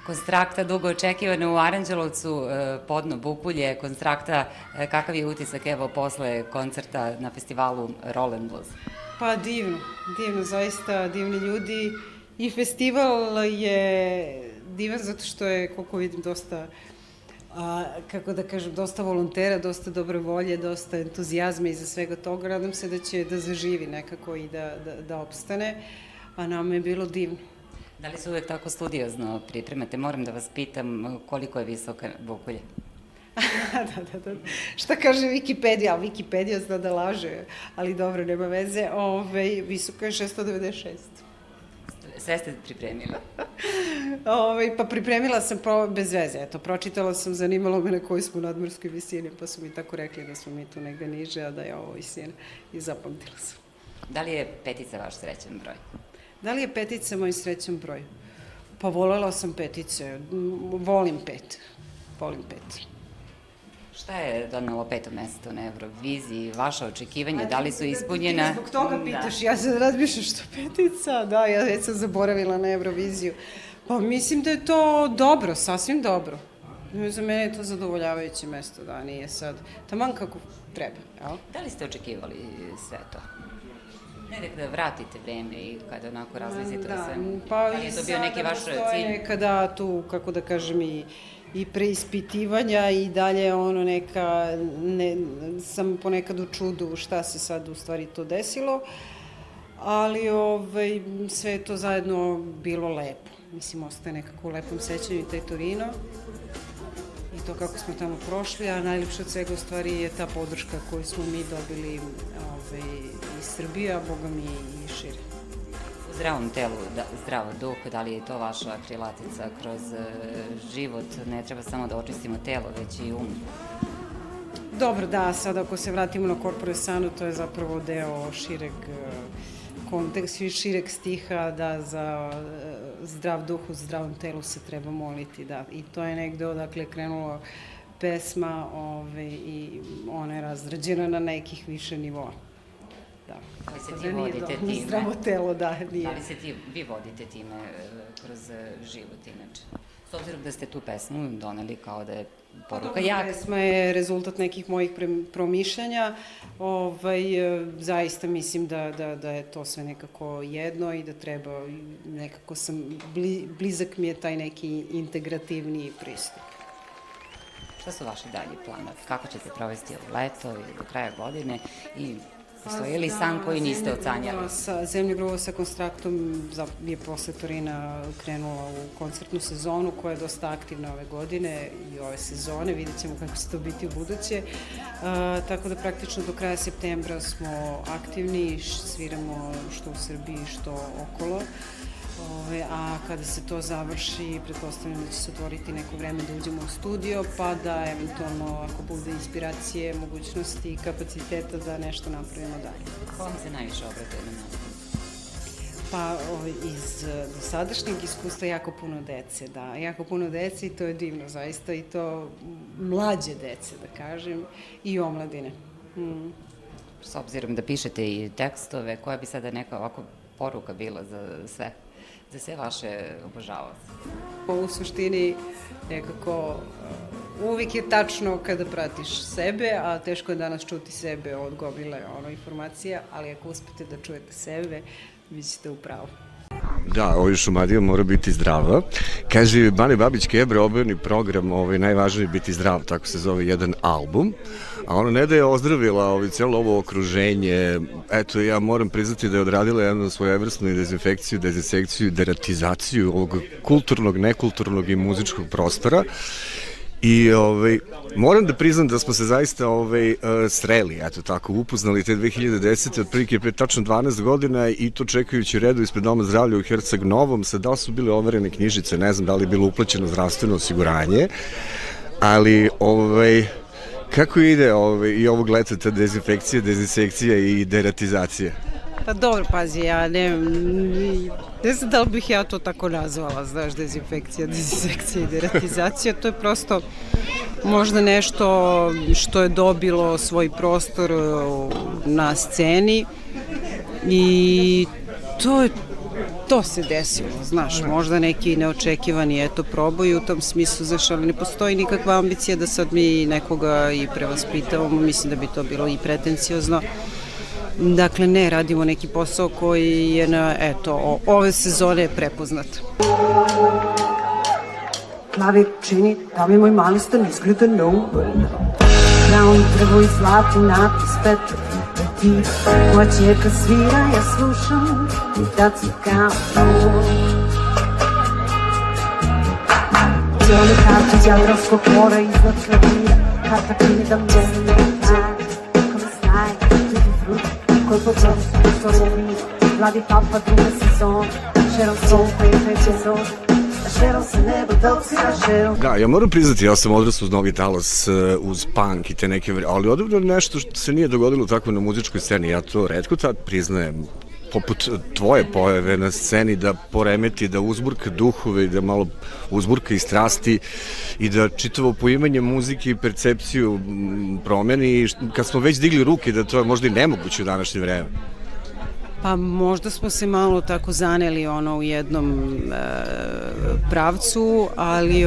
Konstrakta dugo očekivana u Aranđelovcu, podno Bupulje, Konstrakta, kakav je utisak evo posle koncerta na festivalu Roll and Blues? Pa divno, divno, zaista divni ljudi i festival je divan zato što je, koliko vidim, dosta, kako da kažem, dosta volontera, dosta dobre volje, dosta entuzijazma iza svega toga. Nadam se da će da zaživi nekako i da opstane, a nama je bilo divno. Da li se uvek tako studiozno pripremate? Moram da vas pitam koliko je visoka Bupulje? Da. Šta kaže Wikipedija? Wikipedija zna da laže, ali dobro, nema veze. Visoka je 696. Sve ste pripremila? Pa pripremila sam bez veze, eto, pročitala sam, zanimalo me na kojoj smo nadmorskoj visini, pa su mi tako rekli da smo mi tu negde niže, a da je ovo visina i zapamtila sam. Da li je petica vaš srećan broj? Da li je petica moj srećan broj? Pa volela sam petice, volim pet. Šta je donelo peto mesto na Euroviziji? Vaša očekivanja, da li su ispunjena? Zbog toga pitaš, ja se razmišljam što petica, da, ja već sam zaboravila na Euroviziju. Pa mislim da je to dobro, sasvim dobro. Za mene je to zadovoljavajuće mesto, da, nije sad, taman kako treba, jel? Da li ste očekivali sve to? Ne da vratite vreme i kada onako razlizite o svemu. Pa da li je to bio neki vaš cilj? Nekada tu, kako da kažem, i preispitivanja i dalje ono neka, sam ponekad u čudu šta se sad u stvari to desilo, ali sve je to zajedno bilo lepo. Mislim, ostaje nekako u lepom sećanju taj Torino i to kako smo tamo prošli, a najlepše od svega u stvari je ta podrška koju smo mi dobili iz Srbije, a boga mi i šire. U zdravom telu, zdrav duh, da li je to vaša krilatica kroz život? Ne treba samo da očistimo telo, već i um. Dobro, da, sad ako se vratimo na Corpore Sano, to je zapravo deo šireg konteksta, šireg stiha, da za zdrav duh u zdravom telu se treba moliti, da. I to je negde odakle krenula pesma i ona je razrađena na nekih više nivoa. Da. Da li se ti vodite time? Zdravo telo, da, nije. Da li se vi vodite time kroz život inače? S obzirom da ste tu pesmu doneli kao da je poruka jaka. Pesma je rezultat nekih mojih promišljanja. Zaista mislim da je to sve nekako jedno i da treba, nekako blizak mi je taj neki integrativni pristup. Šta su vaši dalji planovi? Kako ćete provesti ovo leto ili do kraja godine i postoji li san koji niste ocanjali? Zemljoglava sa Konstraktom je posle Torina krenula u koncertnu sezonu koja je dosta aktivna ove godine i ove sezone, vidjet ćemo kako će to biti u buduće. Tako da praktično do kraja septembra smo aktivni, sviramo što u Srbiji, što okolo. A kada se to završi, pretpostavljam da će se otvoriti neko vreme da uđemo u studio, pa da eventualno, ako bude inspiracije, mogućnosti i kapaciteta da nešto napravimo dalje. Ko vam se najviše obratuje na nastavu? Pa iz dosadašnjeg iskustva jako puno dece, da. Jako puno dece i to je divno zaista i to mlađe dece, da kažem, i omladine. S obzirom da pišete i tekstove, koja bi sada neka ovako poruka bila za sve vaše obožavaoce? U suštini nekako uvijek je tačno kada pratiš sebe, a teško je danas čuti sebe od gomile informacija, ali ako uspete da čujete sebe, vi ćete u pravu. Da, ovaj Šumadija mora biti zdrava. Kaže, Bane Babić Kebra, oborni program, najvažnije je biti zdrav, tako se zove jedan album. A ona ne da je ozdravila celo ovo okruženje, eto, ja moram priznati da je odradila jednu svojevrsnu dezinfekciju, dezinsekciju, deratizaciju ovog kulturnog, nekulturnog i muzičkog prostora. I moram da priznam da smo se zaista sreli, eto tako, upoznali te 2010. otprilike pre tačno 12 godina i to čekajući redu ispred Doma zdravlja u Herceg Novom, sad da li su bile overene knjižice, ne znam da li je bilo uplaćeno zdravstveno osiguranje, ali kako ide i ovog leta ta dezinfekcija, dezinsekcija i deratizacija? Pa dobro, pazi, ja ne znam da li bih ja to tako nazvala, znaš, dezinfekcija, dezinsekcija i deratizacija, to je prosto možda nešto što je dobilo svoj prostor na sceni i to je to se desilo, znaš, možda neki neočekivani, eto, proboj u tom smislu, znaš, ali ne postoji nikakva ambicija da sad mi nekoga i prevaspitavamo, mislim da bi to bilo i pretenciozno. Dakle, ne, radimo neki posao koji je ove sezone prepoznat. Plavi čini, da mi moj mali stan izgleda neumorno. Crown, drvo i zlatni natpis Petrofil. Moja čerka svira, ja slušam i da cukam nju. Cijeli karčić Jadranskog mora iznad klavira. Karta čini da mene ne znaje. Kako me znaje, tuđi frut, koji po čemu što se vidi. Mladi papa druga sezon, šerom sonko i treće zon. Da, ja moram priznati, ja sam odrastao uz Novi talas, uz punk i te neke, ali odavno nešto što se nije dogodilo tako na muzičkoj sceni, ja to retko tad priznajem, poput tvoje pojave na sceni da poremeti, da uzburka duhove i da malo uzburka i strasti i da čitavo poimanje muzike i percepciju promeni i kad smo već digli ruke da to je možda i nemoguće u današnje vreme. Pa možda smo se malo tako zaneli u jednom pravcu, ali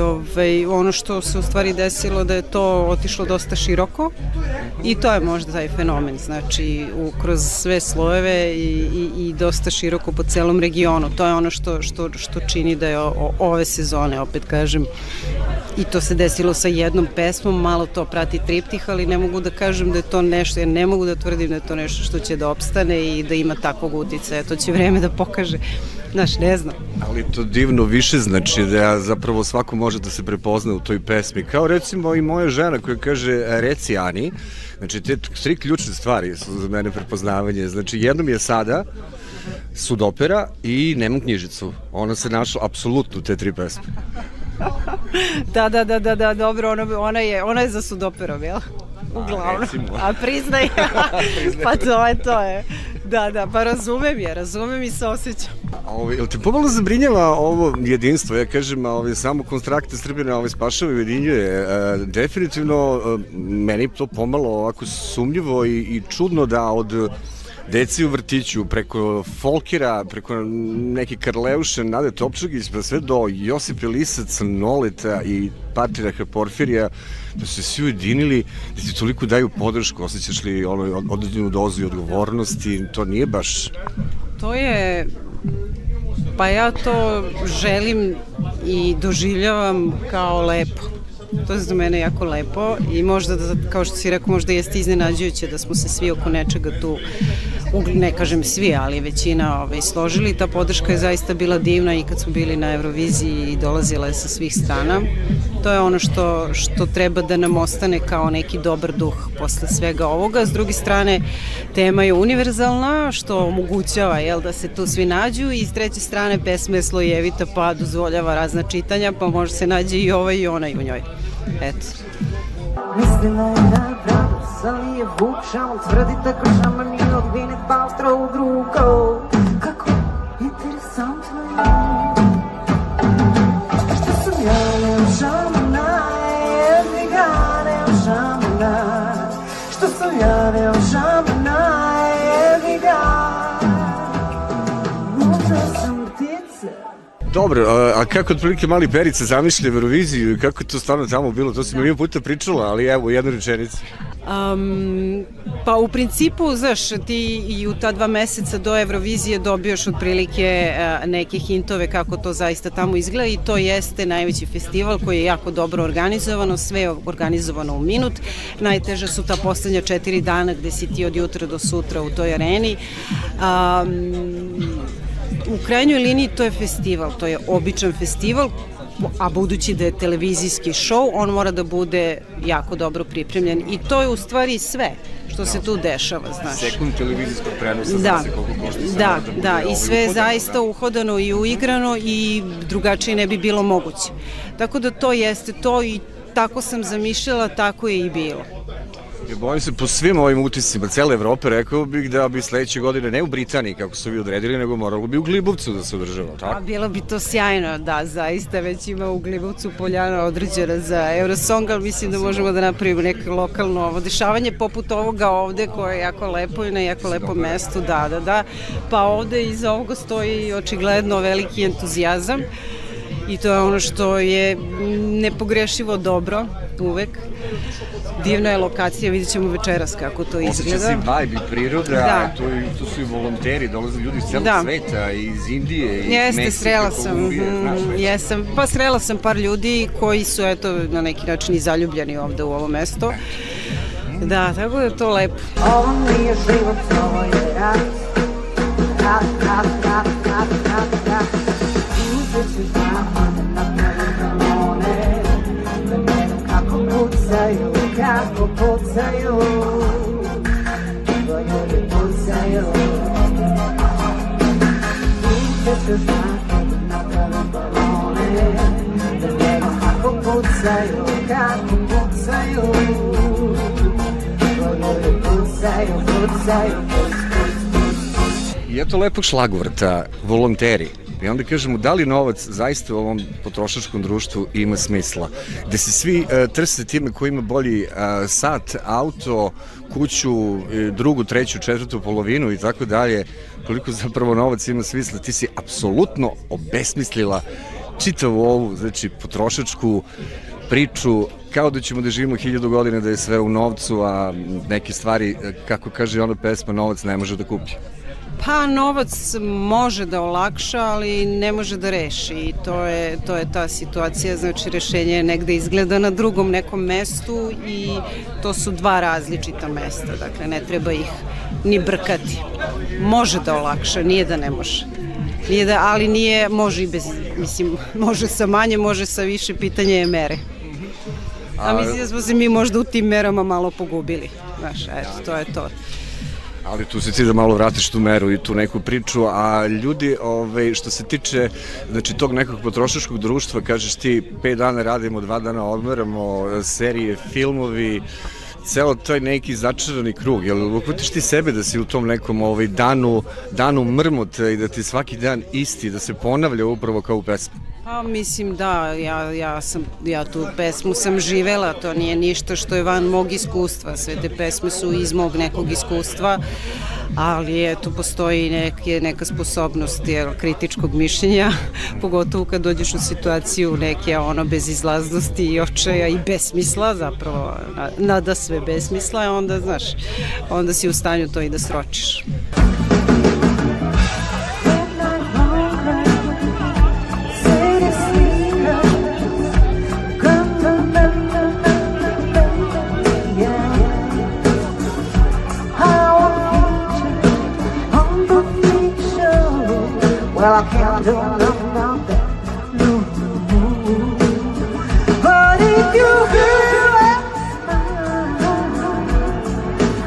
ono što se u stvari desilo da je to otišlo dosta široko i to je možda taj fenomen, znači kroz sve slojeve i dosta široko po celom regionu. To je ono što čini da je ove sezone, opet kažem, i to se desilo sa jednom pesmom, malo to prati triptih, ali ne mogu da kažem da je to nešto, ja ne mogu da tvrdim da je to nešto što će da opstane i da ima takvog uticaja, to će vreme da pokaže, znaš, ne znam. Ali to divno više znači da zapravo svako može da se prepozna u toj pesmi, kao recimo i moja žena koja kaže reci Ani, znači te 3 ključne stvari su za mene prepoznavanje, znači jednom je sada Sudopera i Nemam knjižicu, ona se našla apsolutno u te 3 pesme. Da, dobro, ona je za Sudoperom, jel? Uglavnom, a priznaj, pa to je, da, pa razumem i se osjećam. Jel te pomalo zabrinjava ovo jedinstvo, ja kažem, samo Konstrakte Srbina spašava i ujedinjuje, definitivno meni to pomalo ovako sumnjivo i čudno da od deci u vrtiću, preko Folkera, preko neke Karleuše, Nade Topčagić, pa sve do Josipe Lisac, Noleta i Patriarha Porfirija, da su se svi ujedinili, da ti toliko daju podršku, osjećaš li određenu dozu i odgovornosti, to nije baš... To je... Pa ja to želim i doživljavam kao lepo. To je za mene jako lepo i možda, kao što si rekao, možda jeste iznenađujuće da smo se svi oko nečega tu, ne kažem svi, ali većina složili. Ta podrška je zaista bila divna i kad smo bili na Euroviziji i dolazila je sa svih strana. To je ono što treba da nam ostane kao neki dobar duh posle svega ovoga. S druge strane, tema je univerzalna, što omogućava da se tu svi nađu i s treće strane, pesma je slojevita pa dozvoljava razna čitanja, pa može se nađe i ovaj i onaj u njoj. Eto. Mislila je da brat, ali je Vuk šaman, tvrdi tako šaman i od Vinet Paltrow u drugo. Kako interesantno je. Što sam ja neo šamana, jedni ga neo šamana. Što sam ja neo šamana, jedni ga. Možda sam ptica. Dobro, a kako otprilike Mali Perica zamišlja Euroviziju i kako je to stvarno tamo bilo? To si milion puta pričala, ali evo, u jednoj rečenici. Pa u principu, znaš, ti i u ta 2 meseca do Eurovizije dobijaš otprilike neke hintove kako to zaista tamo izgleda i to jeste najveći festival koji je jako dobro organizovano, sve je organizovano u minut. Najteža su ta poslednja 4 dana gde si ti od jutra do sutra u toj areni. U krajnjoj liniji to je festival, to je običan festival, a budući da je televizijski show, on mora da bude jako dobro pripremljen i to je u stvari sve što se tu dešava, znaš. Sekund televizijskog prenosa, zna se koliko košta. Da, i sve je zaista uhodano i uigrano i drugačije ne bi bilo moguće. Tako da to jeste to i tako sam zamišljala, tako je i bilo. Bojim se po svim ovim utiscima cele Evrope, rekao bih da bi sledeće godine ne u Britaniji, kako su vi odredili, nego moralo bi u Glibovcu da se održava, tako? Bilo bi to sjajno, da, zaista već ima u Glibovcu Poljana određena za Eurosong, ali mislim da možemo da napravimo neko lokalno dešavanje poput ovoga ovde koje je jako lepo i na jako lepom mestu, da. Pa ovde iza ovoga stoji očigledno veliki entuzijazam i to je ono što je nepogrešivo dobro uvek. Divna je lokacija, vidjet ćemo večeras kako to izgleda. Osjeća se vibe i priroda, tu su i volonteri, dolaze ljudi iz celog sveta, iz Indije, iz Meksika, Kolumbije, Jesam, pa srela sam par ljudi koji su, eto, na neki način i zaljubljeni ovde u ovo mesto. Da, tako da je to lepo. Ovo nije život, ovo je rat. Uzet ću znamo da napravim balone, da gledam kako pucaju, kako pucaju, ljudi pucaju. Uzet ću znamo da napravim balone, da gledam kako pucaju, kako pucaju, ljudi pucaju, pucaju, I eto lepog šlagvorta, volonteri. I onda kažemo, da li novac zaista u ovom potrošačkom društvu ima smisla? Gde se svi trse time ko ima bolji sat, auto, kuću, drugu, treću, četvrtu polovinu i tako dalje, koliko zapravo novac ima smisla, ti si apsolutno obesmislila čitavu ovu, znači, potrošačku priču, kao da ćemo da živimo 1000 godina, da je sve u novcu, a neke stvari, kako kaže ona pesma, novac ne može da kupi. Pa novac može da olakša, ali ne može da reši i to je ta situacija, znači rešenje je negde izgleda na drugom nekom mestu i to su dva različita mesta, dakle ne treba ih ni brkati. Može da olakša, nije da ne može. Ali nije, može i bez, mislim, može sa manje, može sa više, pitanje je mere. A mislim da smo se mi možda u tim merama malo pogubili, znaš, eto, to je to. Ali tu si ti da malo vratiš tu meru i tu neku priču, a ljudi, što se tiče, znači, tog nekog potrošačkog društva, kažeš ti, 5 dana radimo, 2 dana odmeramo, serije, filmovi, celo taj neki začarani krug, jel uhvatiš ti sebe da si u tom nekom danu mrmota i da ti svaki dan isti, da se ponavlja upravo kao u pesmi? Pa mislim da, ja tu pesmu sam živela, to nije ništa što je van mog iskustva, sve te pesme su iz mog nekog iskustva, ali eto, postoji neka sposobnost kritičkog mišljenja, pogotovo kad dođeš u situaciju neke bezizlaznosti i očaja i besmisla, zapravo nada sve besmisla, onda, znaš, onda si u stanju to i da sročiš. Well, I can't do nothing, no. But if you hear it,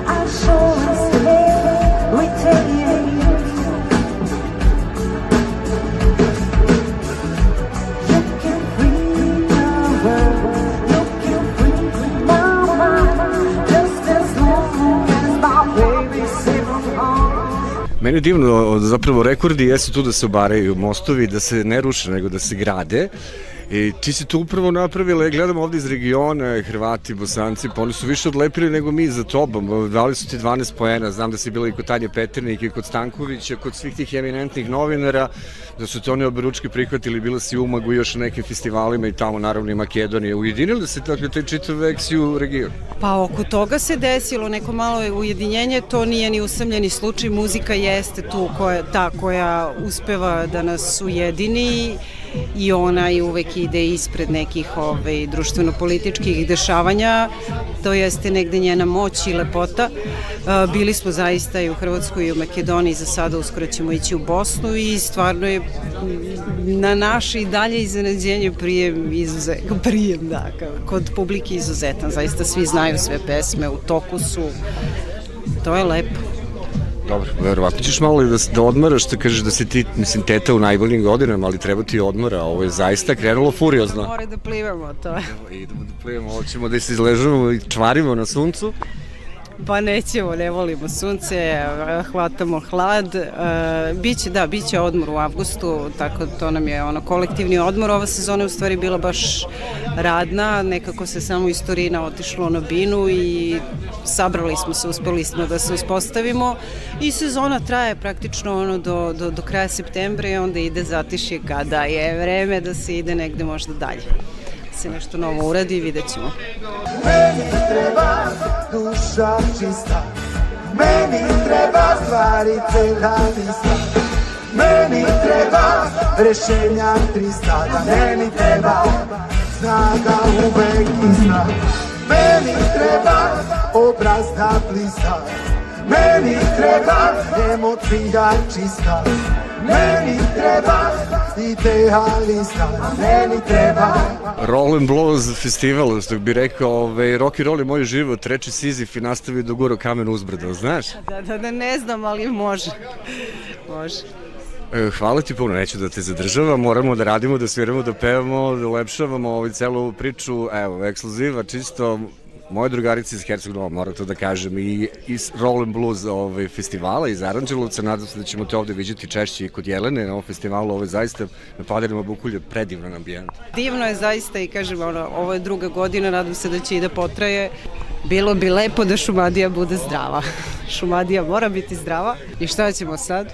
I sure say we tell you. You can free the world, you can free my mind, just as long as my baby safe from home. Meni je divno, zapravo rekordi jesu tu da se obaraju mostovi, da se ne ruše, nego da se grade. I ti si to upravo napravila, gledam ovde iz regiona, Hrvati, Bosanci, pa oni su više odlepili nego mi za tobom, dali su ti 12 poena, znam da si bila i kod Tanje Peternik i kod Stankovića, kod svih tih eminentnih novinara, da su te oni oberučke prihvatili, bila si u Umagu i još na nekim festivalima i tamo naravno i Makedonije. Ujedinili se tako taj čitav veksi u regionu? Pa oko toga se desilo neko malo ujedinjenje, to nije ni usamljeni slučaj, muzika jeste tu koja uspeva da nas ujedini i ona i uvek ide ispred nekih društveno-političkih dešavanja, to jeste negde njena moć i lepota. Bili smo zaista i u Hrvatskoj i u Makedoniji, za sada uskoro ćemo ići u Bosnu i stvarno je na naše i dalje iznenađenje prijem, da, kod publike izuzetan, zaista svi znaju sve pesme, u toku su, to je lepo. Dobro, verovatno ćeš malo da odmaraš, da kažeš da si ti, mislim, teta u najboljim godinama, ali treba ti odmora, ovo je zaista krenulo furiozno. More da plivamo, to je. Idemo da plivamo, hoćemo da se izležemo i čvarimo na suncu. Pa nećemo, ne volimo sunce, hvatamo hlad. Biće odmor u avgustu, tako to nam je kolektivni odmor. Ova sezona je u stvari bila baš radna, nekako se samo iz Torina otišlo na binu i sabrali smo se, uspeli smo da se uspostavimo i sezona traje praktično do kraja septembra i onda ide zatišje kada je vreme da se ide negde možda dalje. Se nešto novo uradi i vidjet ćemo. Meni treba duša čista, meni treba stvari cela lista, meni treba rešenja 300, da meni treba snaga uvek ista, meni treba obraz da blista, meni treba emocija čista, meni treba idealista, meni treba Roll and Blows festival, što bi rekao, rock and roll je moj život, treći Sizif i nastavi do gura kamen uzbrdo, znaš? Da, ne znam, ali može. Hvala ti puno, neću da te zadržavam, moramo da radimo, da sviramo, da pevamo, da ulepšavamo celu priču, evo, ekskluziva, čisto moje drugarice iz Herceg Nova, moram to da kažem, i iz Roll and Blues festivala iz Aranđelovca, nadam se da ćemo te ovde viđati češće i kod Jelene na ovom festivalu, ovo je zaista na Padanima Bukulje predivan ambijent. Divno je zaista i kažem, ovo je druga godina, nadam se da će i da potraje. Bilo bi lepo da Šumadija bude zdrava. Šumadija mora biti zdrava. I šta ćemo sad?